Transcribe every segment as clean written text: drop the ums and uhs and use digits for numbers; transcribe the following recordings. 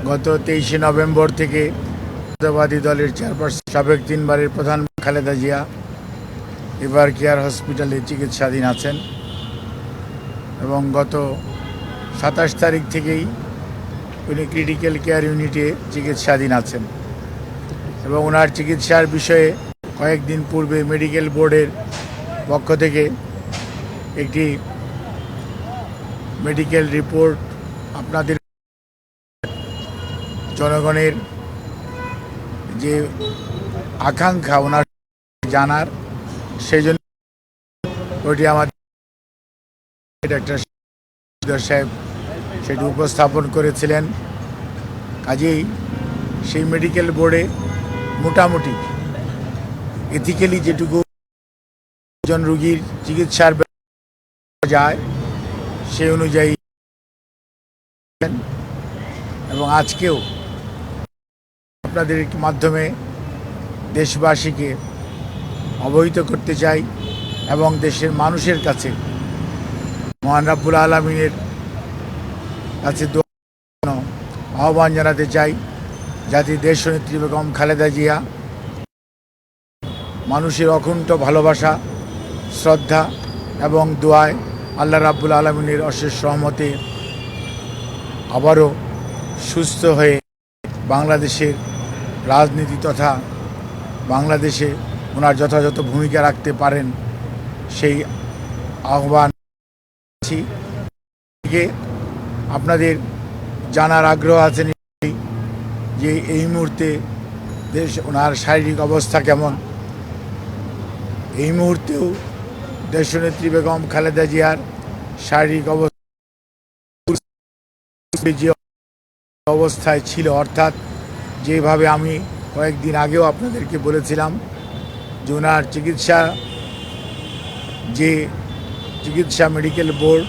গত 23শে নভেম্বর থেকে জাতীয়তাবাদী দলের চেয়ারপারসন সাবেক 3বারের প্রধান খালেদা জিয়া এবার কেয়ার হসপিটালে চিকিৎসাধীন আছেন এবং গত 27 তারিখ থেকেই উনি ক্রিটিক্যাল কেয়ার ইউনিটে চিকিৎসাধীন আছেন এবং ওনার চিকিৎসার বিষয়ে কয়েকদিন পূর্বে মেডিকেল বোর্ডের পক্ষ থেকে একটি মেডিকেল রিপোর্ট আপনাদের জনগণের যে আকাঙ্ক্ষা ওনার জানার, সেই জন্য ওইটি আমাদের ডাক্তার সাহেব সেটি উপস্থাপন করেছিলেন। কাজেই সেই মেডিকেল বোর্ডে মোটামুটি এথিক্যালি যেটুকু একজন রোগীর চিকিৎসার যায় সেই অনুযায়ী এবং আজকেও আপনাদের মাধ্যমে দেশবাসীকে অবহিত করতে চাই এবং দেশের মানুষের কাছে মহান রাব্বুল আলামিনের কাছে আহ্বান জানাতে চাই, যাতে দেশনেত্রী বেগম খালেদা জিয়া মানুষের অকুণ্ঠ ভালোবাসা, শ্রদ্ধা এবং দোয়ায় আল্লাহ রাব্বুল আলামিনের অশেষ রহমতে আবারও সুস্থ হয়ে বাংলাদেশের রাজনীতি তথা বাংলাদেশে ওনার যথাযথ ভূমিকা রাখতে পারেন, সেই আহ্বান থেকে আপনাদের জানার আগ্রহ আছে যে এই মুহূর্তে ওনার শারীরিক অবস্থা কেমন। এই মুহূর্তেও দেশনেত্রী বেগম খালেদা জিয়ার শারীরিক অবস্থায় ছিল, অর্থাৎ যেভাবে আমি কয়েকদিন আগেও আপনাদেরকে বলেছিলাম যে ওনার চিকিৎসা মেডিকেল বোর্ড,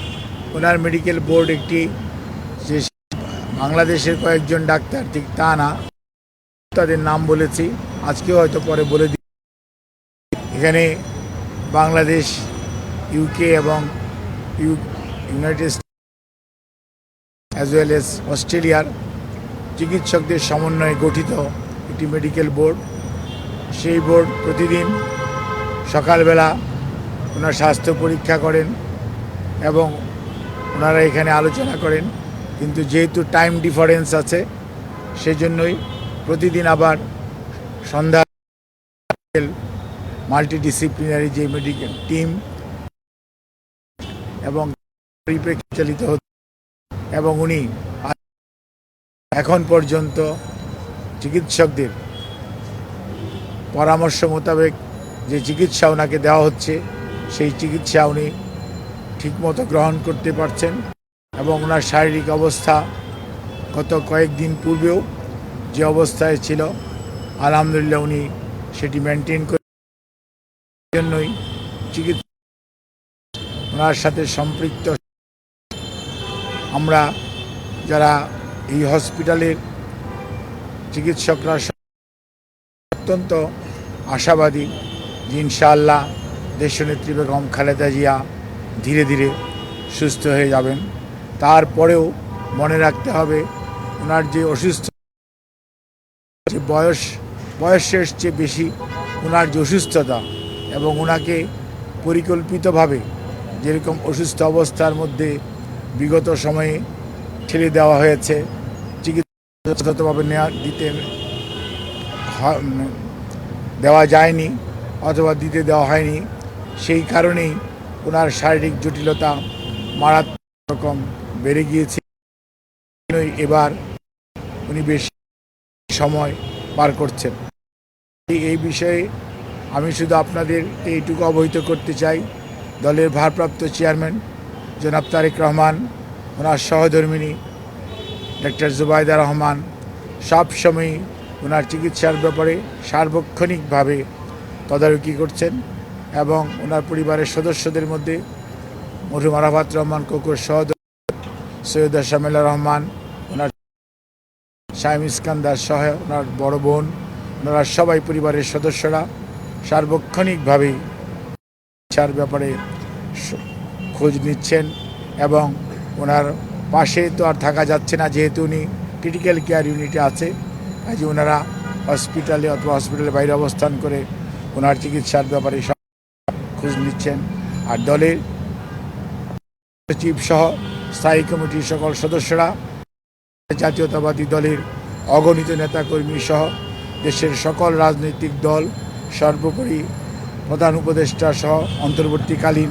ওনার মেডিকেল বোর্ড একটি যে বাংলাদেশের কয়েকজন ডাক্তার, ঠিক তা না, তাদের নাম বলেছি, আজকেও হয়তো পরে বলে দিই। এখানে বাংলাদেশ, ইউকে এবং United states as well as অস্ট্রেলিয়ার চিকিৎসকদের সমন্বয়ে গঠিত একটি মেডিকেল বোর্ড। সেই বোর্ড প্রতিদিন সকালবেলা ওনার স্বাস্থ্য পরীক্ষা করেন এবং ওনারা এখানে আলোচনা করেন, কিন্তু যেহেতু টাইম ডিফারেন্স আছে সেজন্যই প্রতিদিন আবার সন্ধ্যা মাল্টিডিসিপ্লিনারি যে মেডিকেল টিম এবং পরিপ্রেক্ষিত হচ্ছে এবং উনি এখন পর্যন্ত চিকিৎসকদের পরামর্শ মোতাবেক যে চিকিৎসা ওনাকে দেওয়া হচ্ছে সেই চিকিৎসা উনি ঠিকমতো গ্রহণ করতে পারছেন এবং ওনার শারীরিক অবস্থা গত কয়েকদিন পূর্বেও যে অবস্থায় ছিল আলহামদুলিল্লাহ উনি সেটি মেনটেন করার জন্যই চিকিৎসা ওনার সাথে সম্পৃক্ত আমরা যারা এই হসপিটালের চিকিৎসকরা অত্যন্ত আশাবাদী যে ইনশাআল্লাহ দেশনেত্রী বেগম খালেদা জিয়া ধীরে ধীরে সুস্থ হয়ে যাবেন। তারপরেও মনে রাখতে হবে ওনার যে অসুস্থ, যে বয়সের চেয়ে বেশি ওনার যে অসুস্থতা এবং ওনাকে পরিকল্পিতভাবে যেরকম অসুস্থ অবস্থার মধ্যে বিগত সময়ে ঠেলে দেওয়া হয়েছে, চিকিৎসা যথাযথভাবে দেওয়া যায়নি অথবা দিতে দেওয়া হয়নি, সেই কারণেই ওনার শারীরিক জটিলতা মারাত্মক রকম বেড়ে গিয়েছে। এবার উনি বেশি সময় পার করছেন। এই বিষয়ে আমি শুধু আপনাদের এইটুকু অবহিত করতে চাই, দলের ভারপ্রাপ্ত চেয়ারম্যান জনাব তারেক রহমান, ওনার সহধর্মিণী ডাক্তার জুবাইদা রহমান সবসময়ই ওনার চিকিৎসার ব্যাপারে সার্বক্ষণিকভাবে তদারকি করছেন এবং ওনার পরিবারের সদস্যদের মধ্যে মরহুম আরাফাত রহমান কোকুর সৈয়দ শামিলা রহমান, ওনার শাইম ইস্কান্দার সহ ওনার বড় বোন, ওনারা সবাই পরিবারের সদস্যরা সার্বক্ষণিকভাবে চিকিৎসার ব্যাপারে খোঁজ নিচ্ছেন এবং ওনার পাশে তো আর থাকা যাচ্ছে না, যেহেতু উনি ক্রিটিক্যাল কেয়ার ইউনিটে আছে, কাজে ওনারা হসপিটালে অথবা হসপিটালের বাইরে অবস্থান করে ওনার চিকিৎসার ব্যাপারে সব খোঁজ নিচ্ছেন। আর দলের সচিব সহ স্থায়ী কমিটির সকল সদস্যরা, জাতীয়তাবাদী দলের অগণিত নেতাকর্মী সহ দেশের সকল রাজনৈতিক দল, সর্বোপরি প্রধান উপদেষ্টা সহ অন্তর্বর্তীকালীন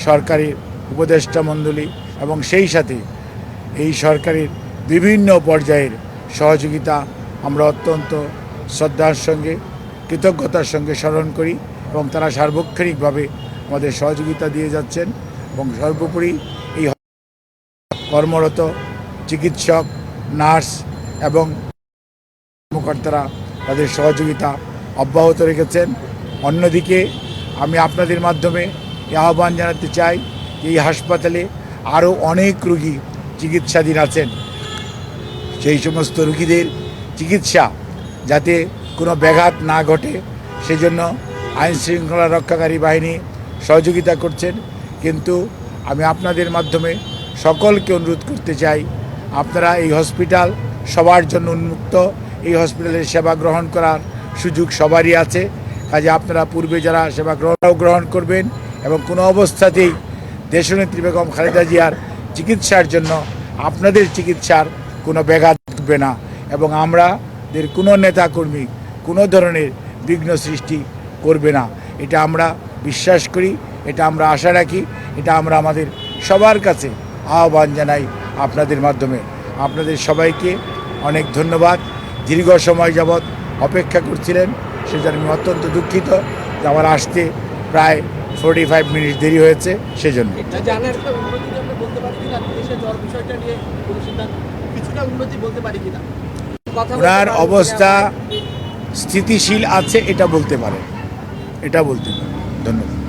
সরকারের উপদেষ্টা মণ্ডলী এবং সেই সাথে এই সরকারের বিভিন্ন পর্যায়ের সহযোগিতা আমরা অত্যন্ত শ্রদ্ধার সঙ্গে কৃতজ্ঞতার সঙ্গে স্মরণ করি এবং তারা সার্বক্ষণিকভাবে আমাদের সহযোগিতা দিয়ে যাচ্ছেন। এবং সর্বোপরি এই কর্মরত চিকিৎসক, নার্স এবং কর্মকর্তারা তাদের সহযোগিতা অব্যাহত রেখেছেন। অন্যদিকে আমি আপনাদের মাধ্যমে এই আহ্বান জানাতে চাই যে এই হাসপাতালে আরও অনেক রোগী চিকিৎসাধীন আছেন। সেই সমস্ত রোগীদের চিকিৎসা যাতে কোনো ব্যাঘাত না ঘটে সেজন্য আইন শৃঙ্খলা রক্ষাকারী বাহিনী সহযোগিতা করছেন। কিন্তু আমি আপনাদের মাধ্যমে সকলকে অনুরোধ করতে চাই, আপনারা এই হসপিটাল সবার জন্য উন্মুক্ত, এই হসপিটালের সেবা গ্রহণ করার সুযোগ সবারই আছে। কাজে আপনারা পূর্বে যারা সেবা গ্রহণ করবেন এবং কোনো অবস্থাতেই দেশনেত্রী বেগম খালেদা জিয়ার চিকিৎসার জন্য আপনাদের চিকিৎসার কোনো ব্যাঘাত ঘটবে না এবং আমাদের কোনো নেতাকর্মী কোনো ধরনের বিঘ্ন সৃষ্টি করবে না। এটা আমরা বিশ্বাস করি, এটা আমরা আশা রাখি, এটা আমরা আমাদের সবার কাছে আহ্বান জানাই আপনাদের মাধ্যমে। আপনাদের সবাইকে অনেক ধন্যবাদ। দীর্ঘ সময় যাবৎ অপেক্ষা করছিলেন, সেজন্য আমি অত্যন্ত দুঃখিত যে আমার আসতে প্রায় 45 মিনিট দেরি হয়েছে সেজন্য। ওনার অবস্থা স্থিতিশীল আছে এটা বলতে পারেন, ধন্যবাদ।